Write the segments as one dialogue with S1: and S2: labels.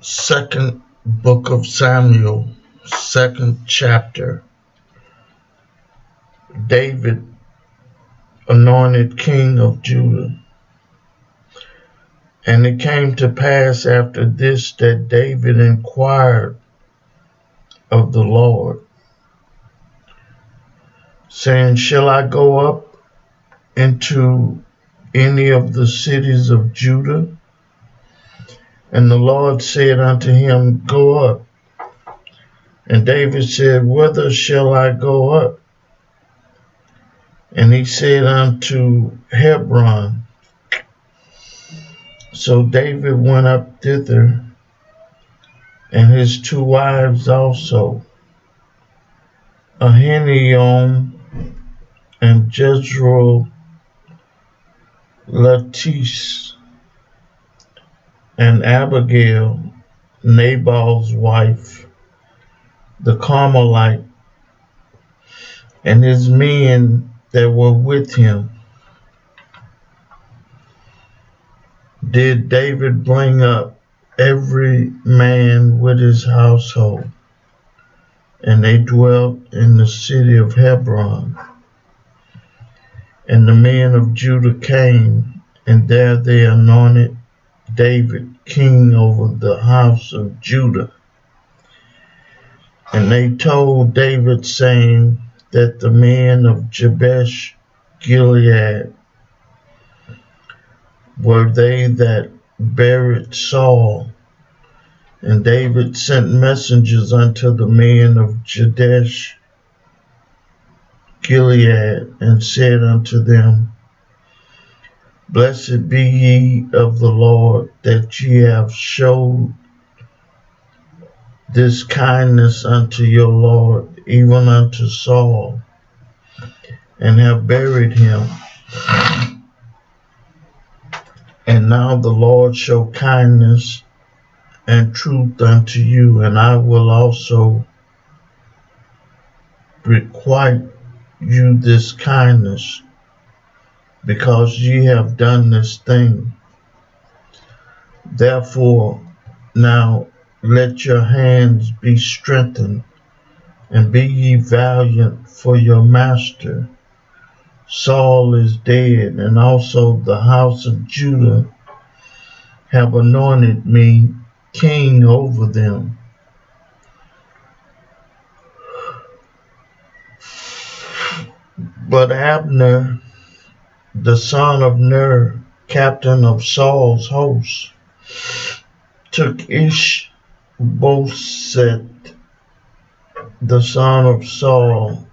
S1: Second book of Samuel, second chapter. David anointed king of Judah. And it came to pass after this that David inquired of the Lord, saying, Shall I go up into any of the cities of Judah? And the Lord said unto him, Go up. And David said, Whither shall I go up? And he said unto Hebron. So David went up thither, and his two wives also, Ahinoam and Jezreel Lachish, and Abigail, Nabal's wife, the Carmelite, and his men that were with him, did David bring up, every man with his household. And they dwelt in the city of Hebron. And the men of Judah came, and there they anointed David king over the house of Judah. And they told David, saying, that the men of Jabesh Gilead were they that buried Saul. And David sent messengers unto the men of Jabesh Gilead, and said unto them, Blessed be ye of the Lord, that ye have showed this kindness unto your Lord, even unto Saul, and have buried him. And now the Lord show kindness and truth unto you, and I will also requite you this kindness, because ye have done this thing. Therefore now let your hands be strengthened, and be ye valiant, for your master Saul is dead, and also the house of Judah have anointed me king over them. But Abner, the son of Ner, captain of Saul's host, took Ishbosheth, the son of Saul,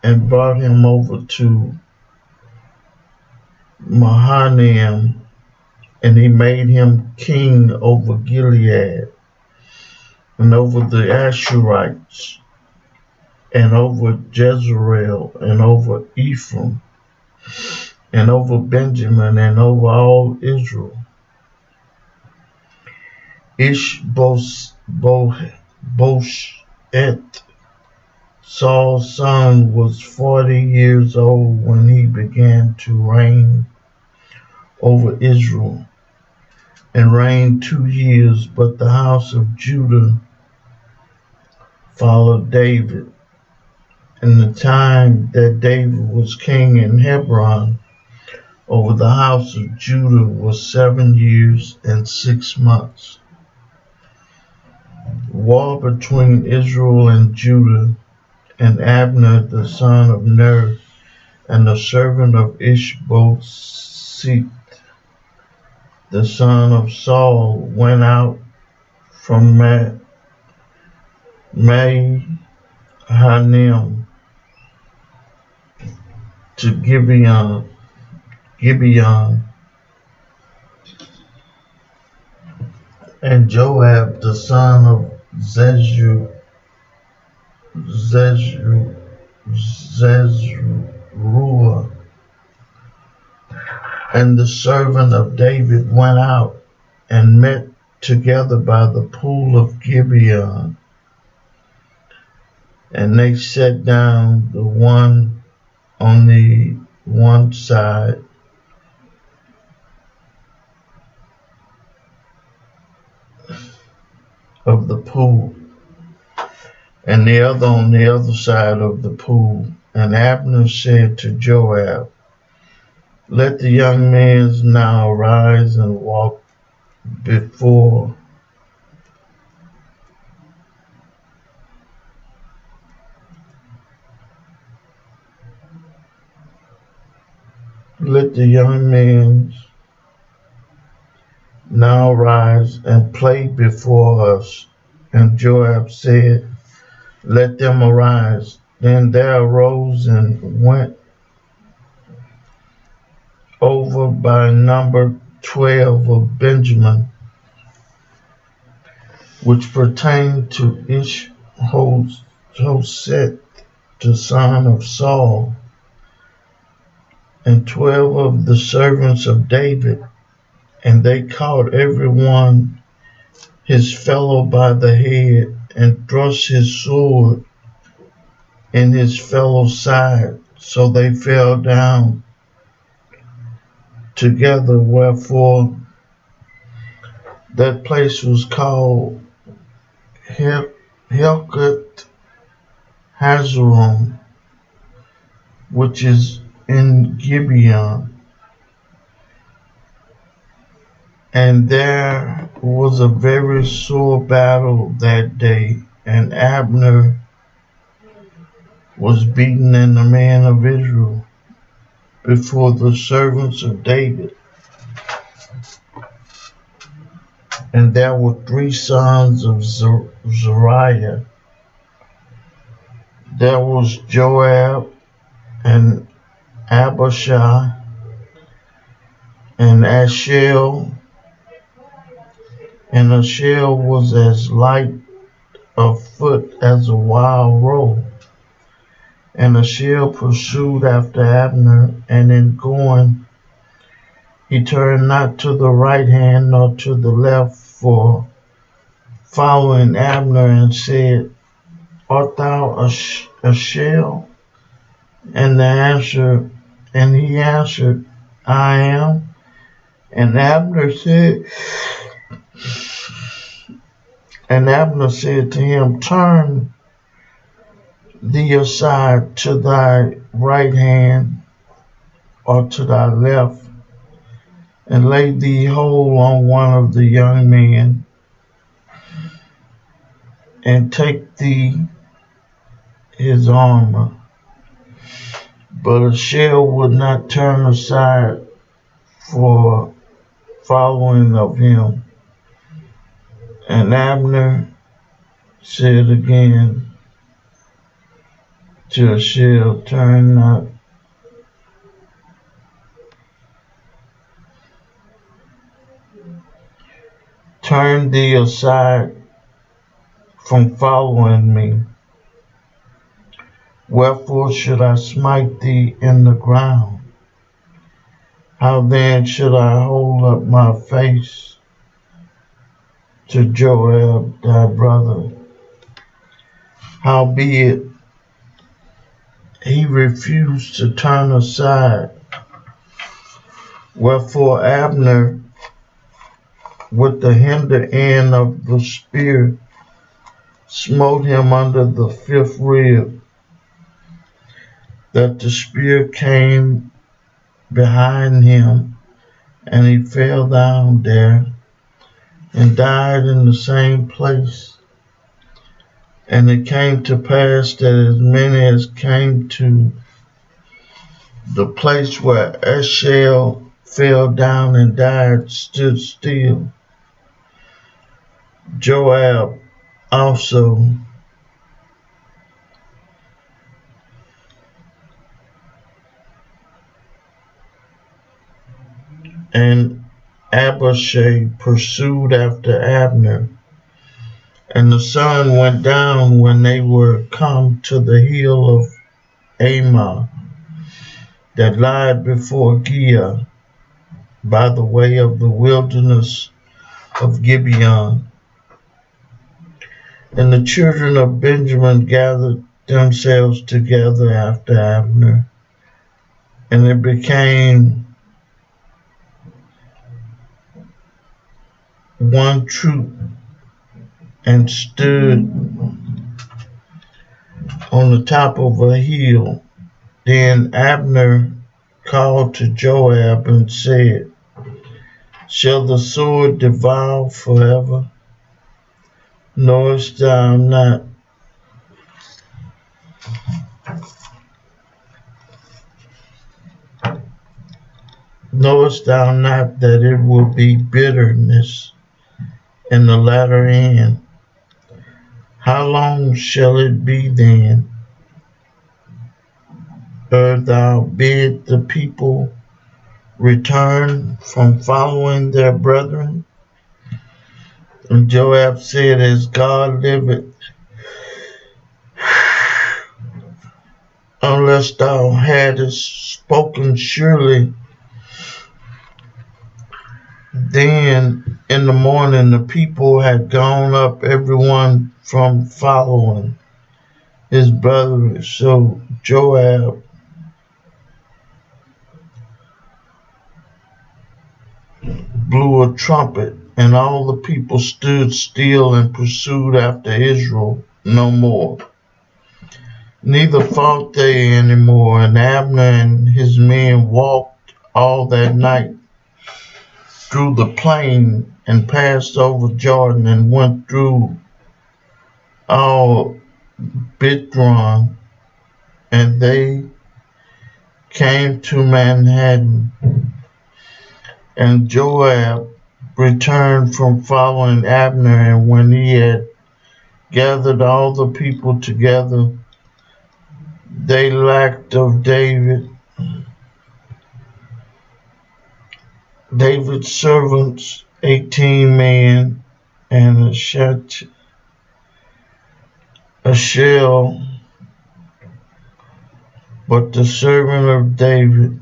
S1: and brought him over to Mahanaim, and he made him king over Gilead, and over the Ashurites, and over Jezreel, and over Ephraim, and over Benjamin, and over all Israel. Ishbosheth, Saul's son, was 40 years old when he began to reign over Israel, and reigned 2 years. But the house of Judah followed David. In the time that David was king in Hebron over the house of Judah was 7 years and 6 months. War between Israel and Judah, and Abner the son of Ner, and the servant of Ishbosheth the son of Saul, went out from Mahanaim to Gibeon, and Joab the son of Zeruiah, and the servant of David went out and met together by the pool of Gibeon. And they sat down, the one on the one side of the pool, and the other on the other side of the pool. And Abner said to Joab, let the young men now arise and walk before let the young men now rise and play before us. And Joab said, let them arise. Then there arose and went over by number 12 of Benjamin, which pertained to Ishbosheth, the son of Saul, and 12 of the servants of David, and they caught every one his fellow by the head, and thrust his sword in his fellow's side, so they fell down together, wherefore that place was called Helkath Hazaron, which is in Gibeon. And there was a very sore battle that day, and Abner was beaten, and the men of Israel, before the servants of David. And there were 3 sons of Zeruiah. There was Joab, and Abishai, and Ashel. And Ashel was as light of foot as a wild roe. And Ashel pursued after Abner, and in going he turned not to the right hand nor to the left, for following Abner, and said, art thou Ashel? And he answered, I am. And Abner said to him, turn thee aside to thy right hand or to thy left, and lay thee hold on one of the young men, and take thee his armor. But Ashel would not turn aside for following of him. And Abner said again to Ashel, turn thee aside from following me. Wherefore should I smite thee in the ground? How then should I hold up my face to Joab thy brother? Howbeit he refused to turn aside. Wherefore Abner with the hinder end of the spear smote him under the 5th rib, that the spear came behind him, and he fell down there and died in the same place. And it came to pass that as many as came to the place where Ashel fell down and died stood still. Joab also and Abishai pursued after Abner. And the sun went down when they were come to the hill of Ammah, that lieth before Giah, by the way of the wilderness of Gibeon. And the children of Benjamin gathered themselves together after Abner, and it became one troop, and stood on the top of a hill. Then Abner called to Joab and said, Shall the sword devour forever? Knowest thou not that it will be bitterness in the latter end? How long shall it be then, ere thou bid the people return from following their brethren? And Joab said, As God liveth, unless thou hadst spoken surely, then in the morning the people had gone up, everyone from following his brother. So Joab blew a trumpet, and all the people stood still and pursued after Israel no more. Neither fought they any more, and Abner and his men walked all that night through the plain, and passed over Jordan, and went through all Bithron, and they came to Manhattan. And Joab returned from following Abner, and when he had gathered all the people together, they lacked of David's servants 18 men, and a shell, but the servant of David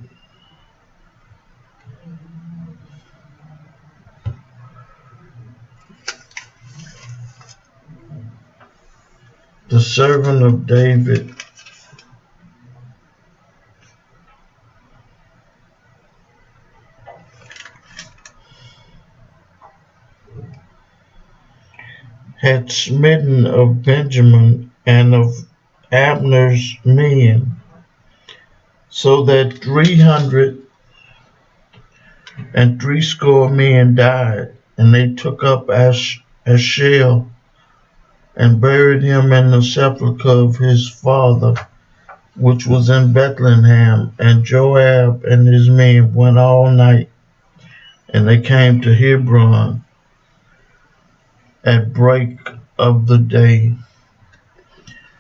S1: had smitten of Benjamin and of Abner's men, so that 360 men died. And they took up Ashel and buried him in the sepulchre of his father, which was in Bethlehem. And Joab and his men went all night, and they came to Hebron at break of the day.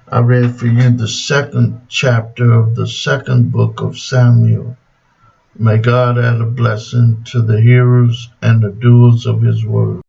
S1: I read for you the second chapter of the second book of Samuel. May God add a blessing to the hearers and the doers of his word.